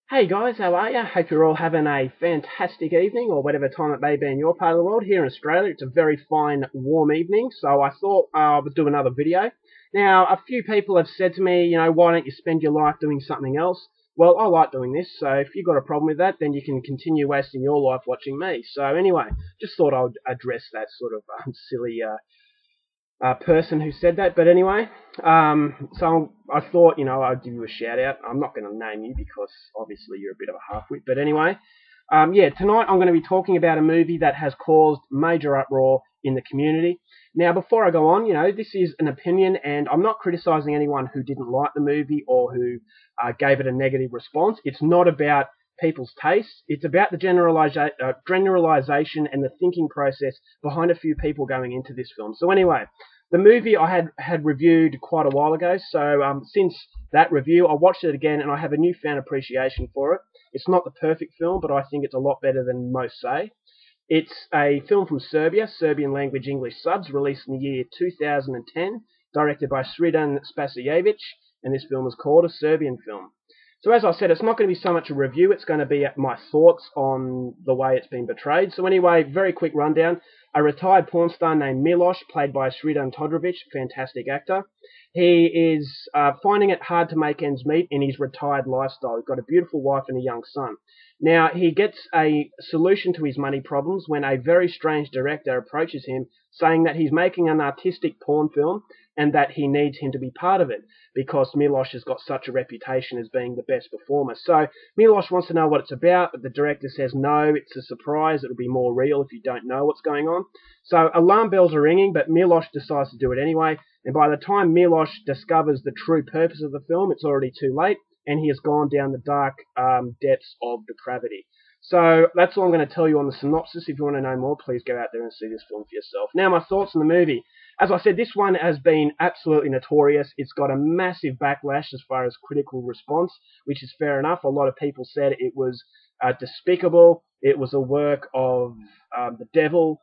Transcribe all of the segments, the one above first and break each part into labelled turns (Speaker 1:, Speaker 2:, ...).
Speaker 1: Hey guys, how are you? Hope you're all having a fantastic evening or whatever time it may be in your part of the world. Here in Australia, it's a very fine, warm evening, so I thought I would do another video. Now, a few people have said to me, why don't you spend your life doing something else? Well, I like doing this, so if you've got a problem with that, then you can continue wasting your life watching me. So anyway, just thought I would address that sort of silly person who said that. But anyway, so I thought, I'd give you a shout out. I'm not going to name you because obviously you're a bit of a half-wit. But anyway, yeah, tonight I'm going to be talking about a movie that has caused major uproar in the community. Now, before I go on, this is an opinion, and I'm not criticizing anyone who didn't like the movie or who gave it a negative response. It's not about people's tastes. It's about the generalization and the thinking process behind a few people going into this film. So anyway, the movie I had reviewed quite a while ago, so since that review, I watched it again and I have a newfound appreciation for it. It's not the perfect film, but I think it's a lot better than most say. It's a film from Serbia, Serbian language English subs, released in the year 2010, directed by Sredan Spasijevic, and this film is called A Serbian Film. So as I said, it's not going to be so much a review, it's going to be my thoughts on the way it's been portrayed. So anyway, very quick rundown. A retired porn star named Miloš, played by Sredan Todorovic, fantastic actor. He is finding it hard to make ends meet in his retired lifestyle. He's got a beautiful wife and a young son. Now, he gets a solution to his money problems when a very strange director approaches him saying that he's making an artistic porn film and that he needs him to be part of it because Miloš has got such a reputation as being the best performer. So Miloš wants to know what it's about, but the director says no, it's a surprise, it'll be more real if you don't know what's going on. So alarm bells are ringing, but Miloš decides to do it anyway, and by the time Miloš discovers the true purpose of the film, it's already too late, and he has gone down the dark depths of depravity. So that's all I'm going to tell you on the synopsis. If you want to know more, please go out there and see this film for yourself. Now, my thoughts on the movie. As I said, this one has been absolutely notorious. It's got a massive backlash as far as critical response, which is fair enough. A lot of people said it was despicable, it was a work of the devil,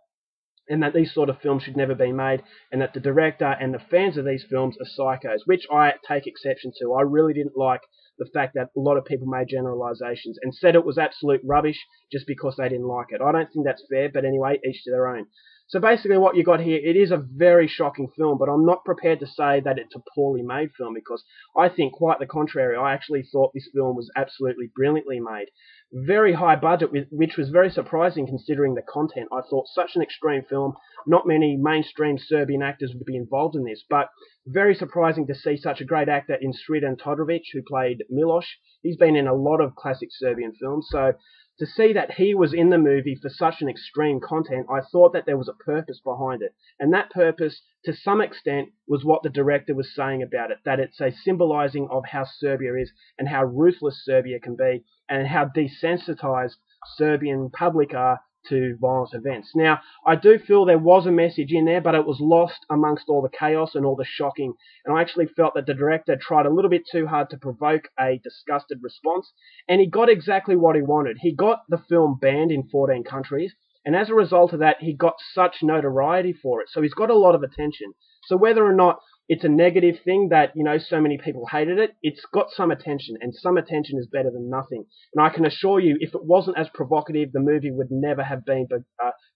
Speaker 1: and that these sort of films should never be made, and that the director and the fans of these films are psychos, which I take exception to. I really didn't like the fact that a lot of people made generalizations and said it was absolute rubbish just because they didn't like it. I don't think that's fair, but anyway, each to their own. So basically what you got here, it is a very shocking film, but I'm not prepared to say that it's a poorly made film because I think quite the contrary. I actually thought this film was absolutely brilliantly made. Very high budget, which was very surprising considering the content. I thought such an extreme film, not many mainstream Serbian actors would be involved in this, but very surprising to see such a great actor in Sredan Todorovic, who played Miloš. He's been in a lot of classic Serbian films, so to see that he was in the movie for such an extreme content, I thought that there was a purpose behind it. And that purpose, to some extent, was what the director was saying about it, that it's a symbolizing of how Serbia is and how ruthless Serbia can be and how desensitized Serbian public are to violent events. Now, I do feel there was a message in there, but it was lost amongst all the chaos and all the shocking. And I actually felt that the director tried a little bit too hard to provoke a disgusted response, and he got exactly what he wanted. He got the film banned in 14 countries, and as a result of that, he got such notoriety for it. So he's got a lot of attention. So whether or not it's a negative thing that, so many people hated it, it's got some attention, and some attention is better than nothing. And I can assure you, if it wasn't as provocative, the movie would never have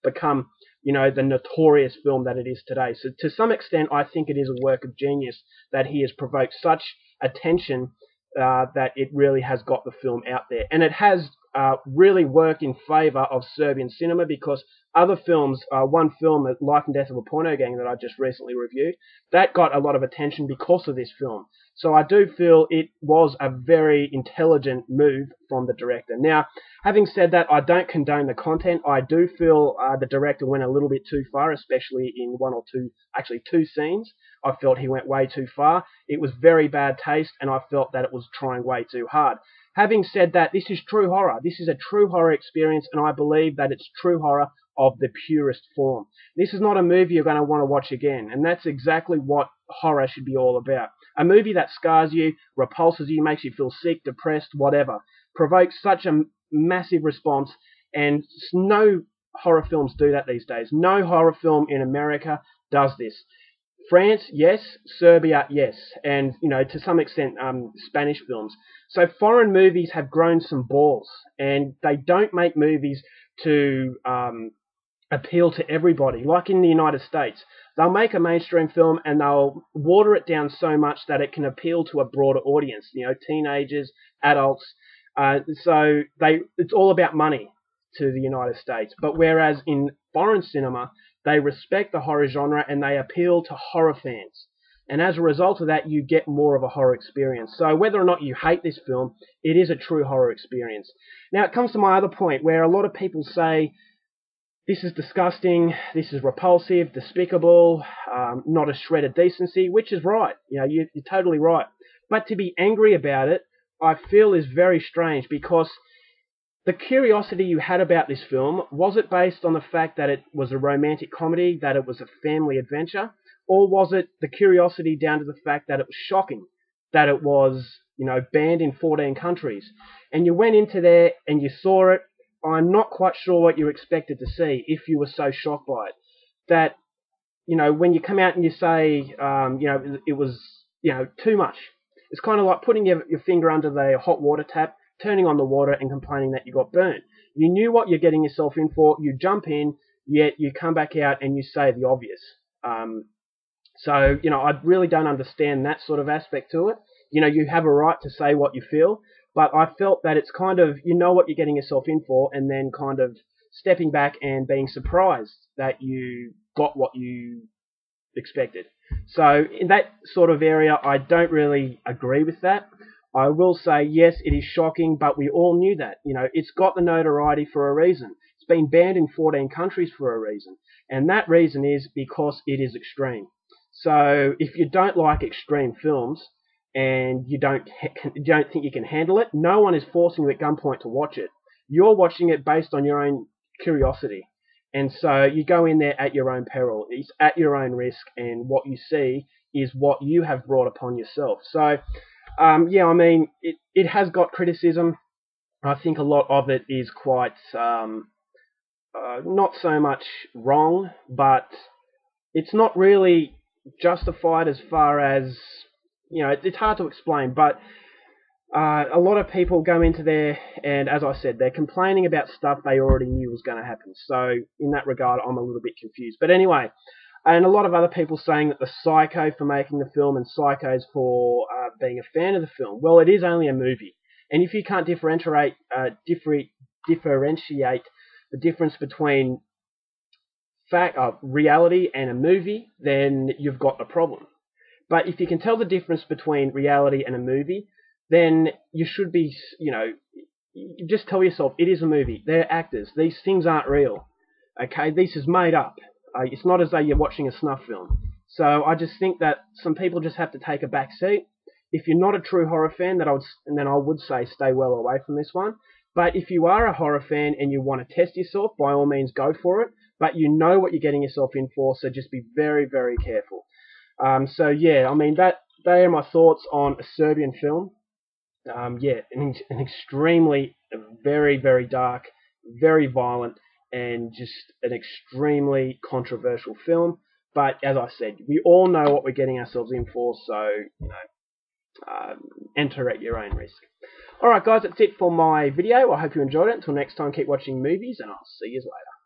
Speaker 1: become, the notorious film that it is today. So to some extent, I think it is a work of genius that he has provoked such attention that it really has got the film out there. And it has really worked in favour of Serbian cinema because other films, one film, Life and Death of a Porno Gang, that I just recently reviewed, that got a lot of attention because of this film. So I do feel it was a very intelligent move from the director. Now, having said that, I don't condone the content. I do feel the director went a little bit too far, especially in one or two, actually two scenes. I felt he went way too far. It was very bad taste, and I felt that it was trying way too hard. Having said that, this is true horror. This is a true horror experience, and I believe that it's true horror of the purest form. This is not a movie you're going to want to watch again, and that's exactly what horror should be all about. A movie that scars you, repulses you, makes you feel sick, depressed, whatever, provokes such a massive response, and no horror films do that these days. No horror film in America does this. France, yes. Serbia, yes. And, to some extent, Spanish films. So foreign movies have grown some balls, and they don't make movies to appeal to everybody. Like in the United States, they'll make a mainstream film and they'll water it down so much that it can appeal to a broader audience, teenagers, adults. So it's all about money to the United States. But whereas in foreign cinema, they respect the horror genre and they appeal to horror fans. And as a result of that, you get more of a horror experience. So whether or not you hate this film, it is a true horror experience. Now it comes to my other point where a lot of people say, this is disgusting, this is repulsive, despicable, not a shred of decency, which is right. You're totally right. But to be angry about it, I feel is very strange, because the curiosity you had about this film, was it based on the fact that it was a romantic comedy, that it was a family adventure, or was it the curiosity down to the fact that it was shocking, that it was, banned in 14 countries? And you went into there and you saw it. I'm not quite sure what you expected to see if you were so shocked by it. That, when you come out and you say, it was, too much. It's kind of like putting your finger under the hot water tap, turning on the water and complaining that you got burnt. You knew what you're getting yourself in for, you jump in, yet you come back out and you say the obvious. So, I really don't understand that sort of aspect to it. You have a right to say what you feel, but I felt that it's kind of, what you're getting yourself in for, and then kind of stepping back and being surprised that you got what you expected. So in that sort of area, I don't really agree with that. I will say, yes, it is shocking, but we all knew that. It's got the notoriety for a reason. It's been banned in 14 countries for a reason. And that reason is because it is extreme. So if you don't like extreme films, and you don't think you can handle it, no one is forcing you at gunpoint to watch it. You're watching it based on your own curiosity. And so you go in there at your own peril. It's at your own risk, and what you see is what you have brought upon yourself. So, it has got criticism. I think a lot of it is quite, not so much wrong, but it's not really justified as far as, it's hard to explain, but a lot of people go into there, and as I said, they're complaining about stuff they already knew was going to happen. So in that regard, I'm a little bit confused. But anyway, and a lot of other people saying that the Psycho for making the film and Psychos for being a fan of the film. Well, it is only a movie. And if you can't differentiate the difference between reality and a movie, then you've got a problem. But if you can tell the difference between reality and a movie, then you should be, you just tell yourself, it is a movie. They're actors. These things aren't real. Okay, this is made up. It's not as though you're watching a snuff film. So I just think that some people just have to take a back seat. If you're not a true horror fan, then I would say stay well away from this one. But if you are a horror fan and you want to test yourself, by all means go for it. But you know what you're getting yourself in for, so just be very, very careful. They are my thoughts on a Serbian film. An extremely, very, very dark, very violent, and just an extremely controversial film. But as I said, we all know what we're getting ourselves in for, so, enter at your own risk. Alright guys, that's it for my video. I hope you enjoyed it. Until next time, keep watching movies, and I'll see you later.